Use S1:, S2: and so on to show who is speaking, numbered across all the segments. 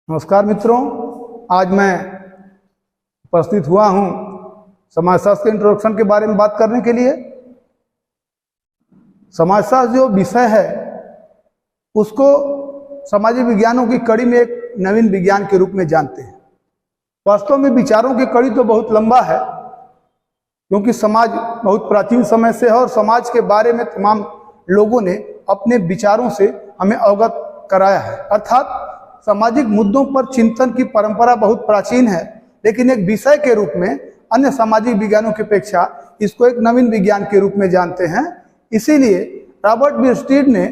S1: नमस्कार मित्रों, आज मैं उपस्थित हुआ हूं समाजशास्त्र के इंट्रोडक्शन के बारे में बात करने के लिए। समाजशास्त्र जो विषय है उसको सामाजिक विज्ञानों की कड़ी में एक नवीन विज्ञान के रूप में जानते हैं। वास्तव में विचारों की कड़ी तो बहुत लंबा है, क्योंकि समाज बहुत प्राचीन समय से है और समाज के बारे में तमाम लोगों ने अपने विचारों से हमें अवगत कराया है। अर्थात सामाजिक मुद्दों पर चिंतन की परंपरा बहुत प्राचीन है, लेकिन एक विषय के रूप में अन्य सामाजिक विज्ञानों की अपेक्षा इसको एक नवीन विज्ञान के रूप में जानते हैं। इसीलिए रॉबर्ट बियरस्टीड ने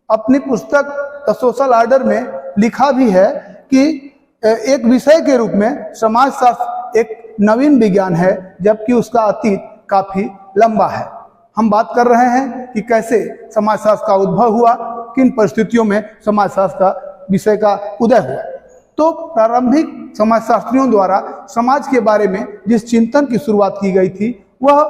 S1: अपनी पुस्तक द सोशल ऑर्डर में लिखा भी है कि एक विषय के रूप में समाजशास्त्र एक नवीन विज्ञान है, जबकि उसका अतीत काफी लंबा है। हम बात कर रहे हैं कि कैसे समाजशास्त्र का उद्भव हुआ, किन परिस्थितियों में समाजशास्त्र का विषय का उदय हुआ। तो प्रारंभिक समाजशास्त्रियों द्वारा समाज के बारे में जिस चिंतन की शुरुआत की गई थी, वह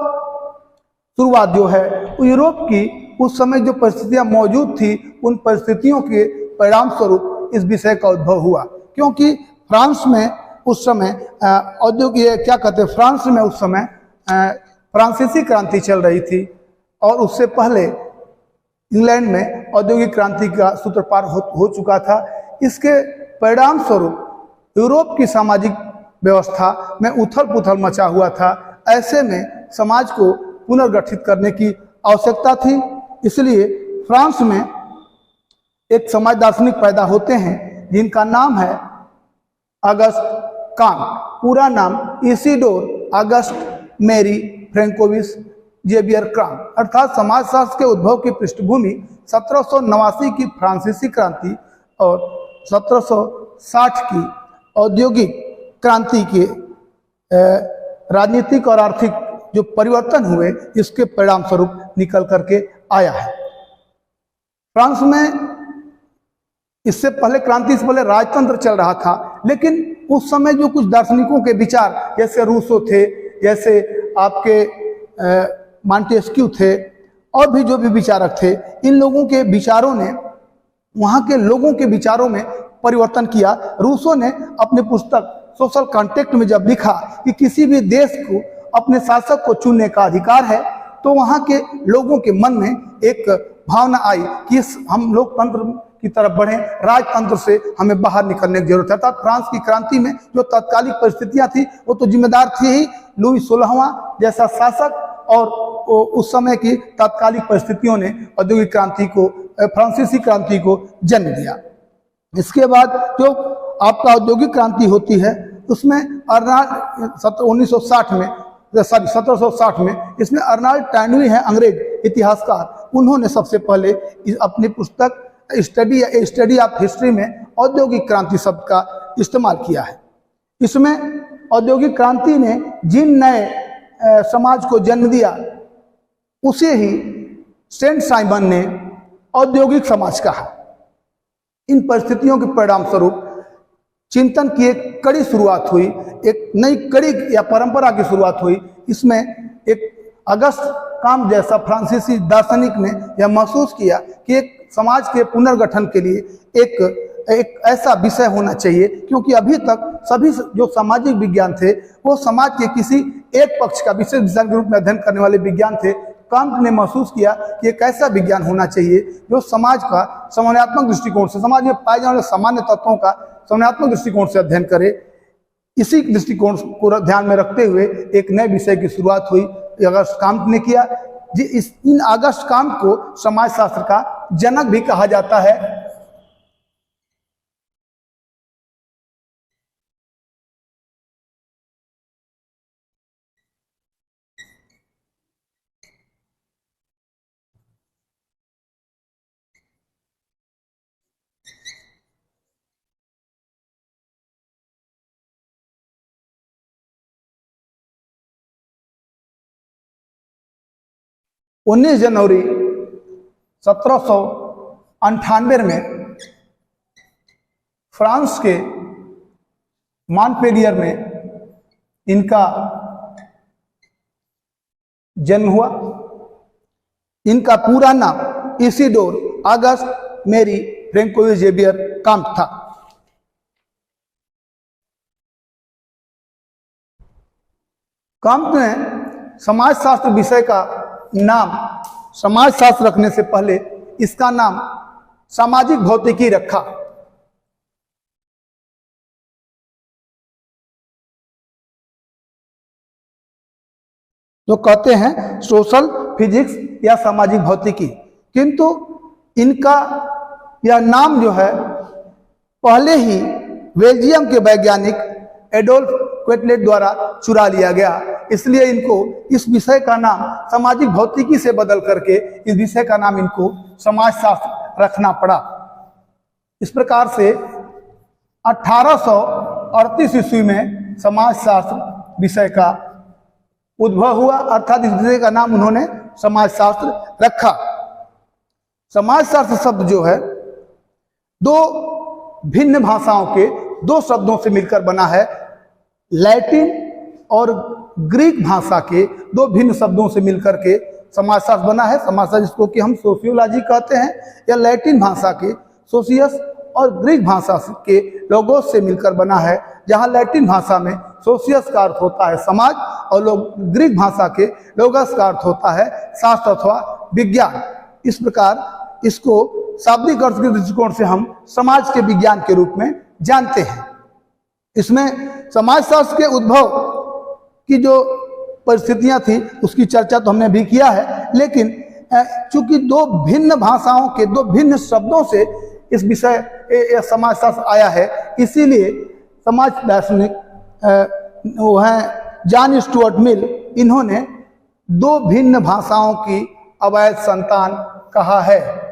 S1: शुरुआत जो है यूरोप की उस समय जो परिस्थितियां मौजूद थी, उन परिस्थितियों के परिणाम स्वरूप इस विषय का उद्भव हुआ। क्योंकि फ्रांस में उस समय फ्रांस में उस समय फ्रांसीसी क्रांति चल रही थी, और उससे पहले इंग्लैंड में औद्योगिक क्रांति का सूत्रपात हो चुका था। इसके परिणाम स्वरूप यूरोप की सामाजिक व्यवस्था में उथल पुथल मचा हुआ था। ऐसे में समाज को पुनर्गठित करने की आवश्यकता थी। इसलिए फ्रांस में एक समाज दार्शनिक पैदा होते हैं जिनका नाम है अगस्त कांट। पूरा नाम इसिडोर अगस्ट मेरी फ्रैंकोविस जेवियर क्रांट। अर्थात समाजशास्त्र के उद्भव की पृष्ठभूमि 1789 की फ्रांसीसी क्रांति और 1760 की औद्योगिक क्रांति के राजनीतिक और आर्थिक जो परिवर्तन हुए, इसके परिणाम स्वरूप निकल करके आया है। फ्रांस में इससे पहले क्रांति से पहले राजतंत्र चल रहा था, लेकिन उस समय जो कुछ दार्शनिकों के विचार, जैसे रूसो थे, जैसे आपके मॉन्टेस्क्यू थे, और भी जो भी विचारक थे, इन लोगों के विचारों ने वहाँ के लोगों के विचारों में परिवर्तन किया। रूसो ने अपनी पुस्तक सोशल कॉन्ट्रैक्ट में जब लिखा कि किसी भी देश को अपने शासक को चुनने का अधिकार है, तो वहाँ के लोगों के मन में एक भावना आई कि हम लोकतंत्र की तरफ बढ़ें, राजतंत्र से हमें बाहर निकलने की जरूरत है। अर्थात फ्रांस की क्रांति में जो तत्कालिक परिस्थितियां थी, वो तो जिम्मेदार थी ही लुई 16वां जैसा शासक, और उस समय की तात्कालिक परिस्थितियों ने औद्योगिक क्रांति को, फ्रांसीसी क्रांति को जन्म दिया। इसके बाद जो आपका औद्योगिक क्रांति होती है, उसमें 1760 में इसमें अर्नाल्ड टैनवी हैं, अंग्रेज इतिहासकार। उन्होंने सबसे पहले अपनी पुस्तक स्टडी ऑफ हिस्ट्री में औद्योगिक क्रांति शब्द का इस्तेमाल किया है। इसमें औद्योगिक क्रांति ने जिन नए समाज को जन्म दिया, उसे ही सेंट साइमन ने औद्योगिक समाज कहा। इन परिस्थितियों के परिणाम स्वरूप चिंतन की एक कड़ी शुरुआत हुई, एक नई कड़ी या परंपरा की शुरुआत हुई। इसमें एक अगस्त कांट जैसा फ्रांसीसी दार्शनिक ने यह महसूस किया कि एक समाज के पुनर्गठन के लिए एक ऐसा विषय होना चाहिए, क्योंकि अभी तक सभी जो सामाजिक विज्ञान थे, वो समाज के किसी एक पक्ष का विशेष विषय के रूप में अध्ययन करने वाले विज्ञान थे। कांट ने महसूस किया कि एक ऐसा विज्ञान होना चाहिए जो समाज का समन्वयात्मक दृष्टिकोण से, समाज में पाए जाने वाले सामान्य तत्वों का समन्वयात्मक दृष्टिकोण से अध्ययन करे। इसी दृष्टिकोण को ध्यान में रखते हुए एक नए विषय की शुरुआत हुई, अगस्त कांट ने किया। इन अगस्त कांट को समाजशास्त्र का जनक भी कहा जाता है। जनवरी 1798 में फ्रांस के मॉन्पेलियर में इनका जन्म हुआ। इनका पूरा नाम इसिडोर अगस्त मेरी फ्रैंकोविस जेवियर कांट था। कांट ने समाजशास्त्र विषय का नाम समाजशास्त्र रखने से पहले इसका नाम सामाजिक भौतिकी रखा। तो कहते हैं सोशल फिजिक्स या सामाजिक भौतिकी, किंतु इनका यह नाम जो है पहले ही बेल्जियम के वैज्ञानिक एडोल्फ क्वेटलेट द्वारा चुरा लिया गया, इसलिए इनको इस विषय का नाम सामाजिक भौतिकी से बदल करके इस विषय का नाम इनको समाजशास्त्र रखना पड़ा। इस प्रकार से 1838 ईस्वी में समाजशास्त्र विषय का उद्भव हुआ, अर्थात इस विषय का नाम उन्होंने समाजशास्त्र रखा। समाजशास्त्र शब्द जो है दो भिन्न भाषाओं के दो शब्दों से मिलकर बना है। लैटिन और ग्रीक भाषा के दो भिन्न शब्दों से मिलकर के समाजशास्त्र बना है। समाजशास्त्र जिसको कि हम सोशियोलॉजी कहते हैं, या लैटिन भाषा के सोशियस और ग्रीक भाषा के लोगोस से मिलकर बना है, जहां लैटिन भाषा में सोशियस का अर्थ होता है समाज और ग्रीक भाषा के लोगस का अर्थ होता है शास्त्र अथवा विज्ञान। इस प्रकार इसको शाब्दिक अर्थ के दृष्टिकोण से हम समाज के विज्ञान के रूप में जानते हैं। इसमें समाजशास्त्र के उद्भव की जो परिस्थितियां थी उसकी चर्चा तो हमने भी किया है, लेकिन चूंकि दो भिन्न भाषाओं के दो भिन्न शब्दों से इस विषय समाजशास्त्र आया है, इसीलिए समाज दार्शनिक वो हैं जॉन स्टुअर्ट मिल, इन्होंने दो भिन्न भाषाओं की अवैध संतान कहा है।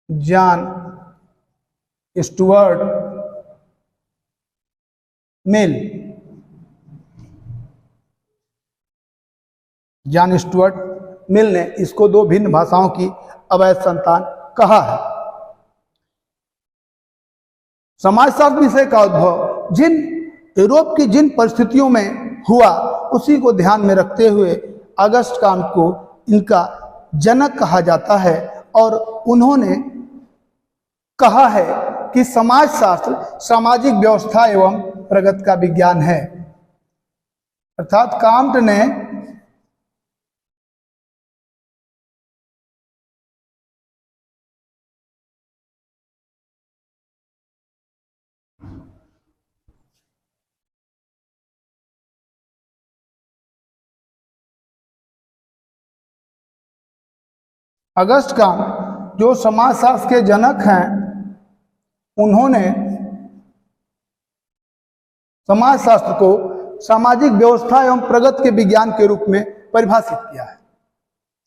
S1: John Stuart Mill, John Stuart Mill ने इसको दो भिन्न भाषाओं की अवैध संतान कहा है। समाजशास्त्र विषय का उद्भव जिन यूरोप की जिन परिस्थितियों में हुआ उसी को ध्यान में रखते हुए अगस्त कांट को इनका जनक कहा जाता है, और उन्होंने कहा है कि समाजशास्त्र सामाजिक व्यवस्था एवं प्रगति का विज्ञान है। अर्थात कांट ने अगस्त कांट जो समाजशास्त्र के जनक हैं, उन्होंने समाजशास्त्र को सामाजिक व्यवस्था एवं प्रगति के विज्ञान के रूप में परिभाषित किया है।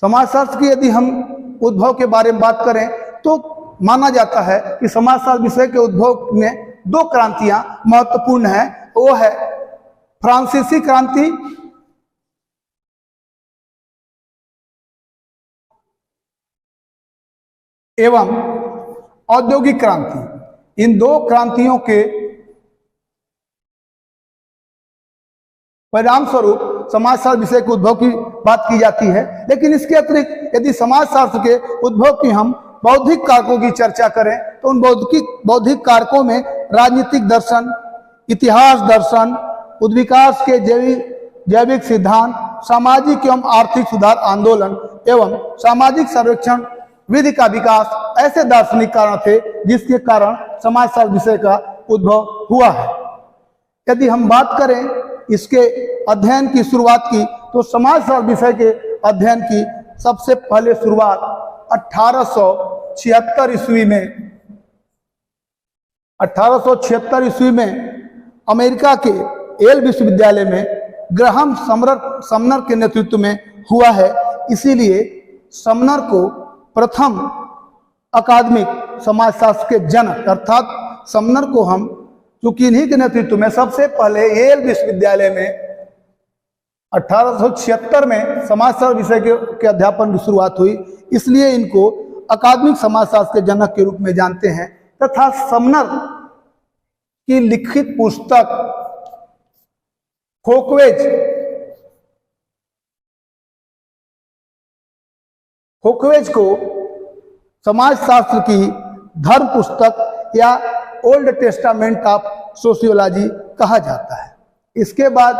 S1: समाजशास्त्र की यदि हम उद्भव के बारे में बात करें तो माना जाता है कि समाजशास्त्र विषय के उद्भव में दो क्रांतियां महत्वपूर्ण हैं। वो है फ्रांसीसी क्रांति एवं औद्योगिक क्रांति। इन दो क्रांतियों के परिणाम स्वरूप समाजशास्त्र विषय के उद्भव की बात की जाती है। लेकिन इसके अतिरिक्त यदि समाजशास्त्र के उद्भव की हम बौद्धिक कारकों की चर्चा करें तो उन बौद्धिक कारकों में राजनीतिक दर्शन, इतिहास दर्शन, उद्विकास के जैविक सिद्धांत, सामाजिक एवं आर्थिक सुधार आंदोलन एवं सामाजिक सर्वेक्षण विधि का विकास ऐसे दार्शनिक कारण थे जिसके कारण समाजशास्त्र विषय का उद्भव हुआ है। यदि हम बात करें इसके अध्ययन की शुरुआत की तो समाजशास्त्र विषय के अध्ययन की सबसे पहले शुरुआत 1876 ईस्वी में 1876 ईस्वी में अमेरिका के येल विश्वविद्यालय में ग्राहम समनर के नेतृत्व में हुआ है। इसीलिए समनर को प्रथम अकादमिक समाजशास्त्र के जनक, अर्थात समनर को हम चूंकि इन्हीं के नेतृत्व में सबसे पहले येल विश्वविद्यालय में 1876 में समाजशास्त्र विषय के अध्यापन की शुरुआत हुई, इसलिए इनको अकादमिक समाजशास्त्र के जनक के रूप में जानते हैं। तथा समनर की लिखित पुस्तक फोकवेज को समाजशास्त्र की धर्म पुस्तक या ओल्ड टेस्टामेंट ऑफ सोशियोलॉजी कहा जाता है। इसके बाद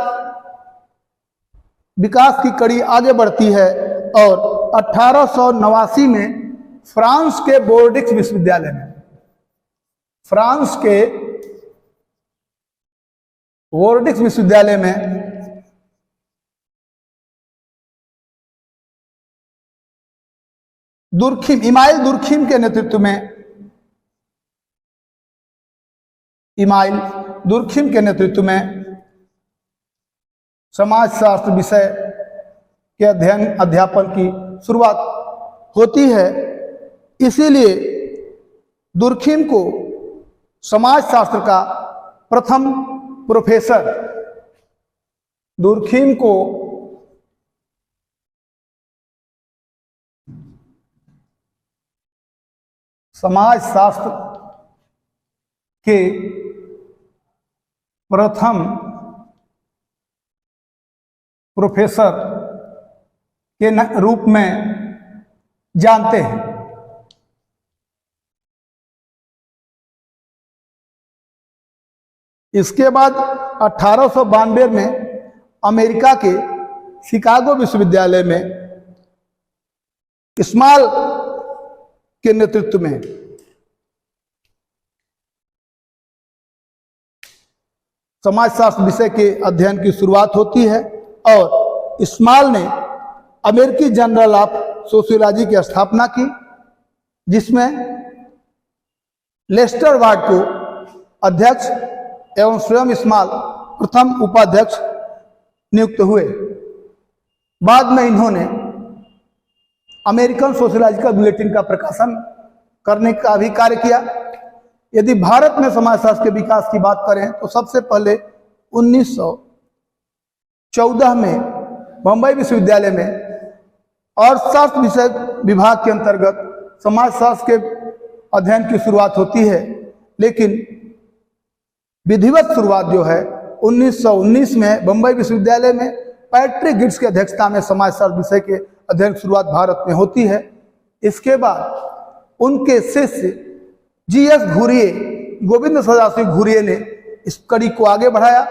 S1: विकास की कड़ी आगे बढ़ती है और 1889 में फ्रांस के बोर्डिक्स विश्वविद्यालय में इमाइल दुर्खिम के नेतृत्व में समाजशास्त्र विषय के अध्यापन की शुरुआत होती है। इसीलिए दुर्खिम को समाजशास्त्र का प्रथम प्रोफेसर समाजशास्त्र के प्रथम प्रोफेसर के रूप में जानते हैं। इसके बाद 1892 में अमेरिका के शिकागो विश्वविद्यालय में स्मॉल के नेतृत्व में समाजशास्त्र विषय के अध्ययन की शुरुआत होती है और स्मॉल ने अमेरिकी जर्नल ऑफ सोशियोलॉजी की स्थापना की, जिसमें लेस्टर वार्ड को अध्यक्ष एवं स्वयं स्मॉल प्रथम उपाध्यक्ष नियुक्त हुए। बाद में इन्होंने अमेरिकन सोशियोलॉजिकल बुलेटिन का प्रकाशन करने का भी कार्य किया। यदि भारत में समाजशास्त्र के विकास की बात करें तो सबसे पहले 1914 में बंबई विश्वविद्यालय में अर्थशास्त्र विषय विभाग के अंतर्गत समाजशास्त्र के अध्ययन की शुरुआत होती है, लेकिन विधिवत शुरुआत जो है 1919 में बंबई विश्वविद्यालय में पैट्रिक गिड्स की अध्यक्षता में समाजशास्त्र विषय के अध्ययन की शुरुआत भारत में होती है। इसके बाद उनके शिष्य जीएस घुरिये, गोविंद सदाशिव घुरिये ने इस कड़ी को आगे बढ़ाया।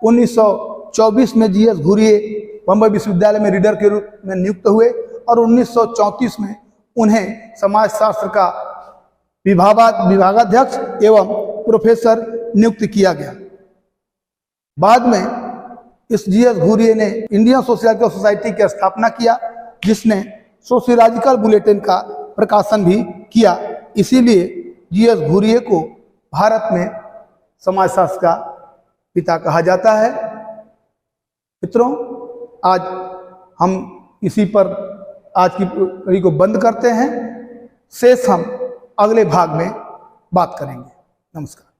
S1: 1924 में जीएस घुरिये बंबई विश्वविद्यालय में रीडर के रूप में नियुक्त हुए और 1934 में उन्हें समाजशास्त्र का विभागाध्यक्ष एवं प्रोफेसर नियुक्त किया गया। बाद में इस जीएस घुरिये ने इंडियन सोशियोलॉजिकल सोसाइटी की स्थापना किया, जिसने सोशियोलॉजिकल बुलेटिन का प्रकाशन भी किया। इसीलिए जीएस घुरिये को भारत में समाजशास्त्र का पिता कहा जाता है। मित्रों, आज हम इसी पर आज की कड़ी को बंद करते हैं। शेष हम अगले भाग में बात करेंगे। नमस्कार।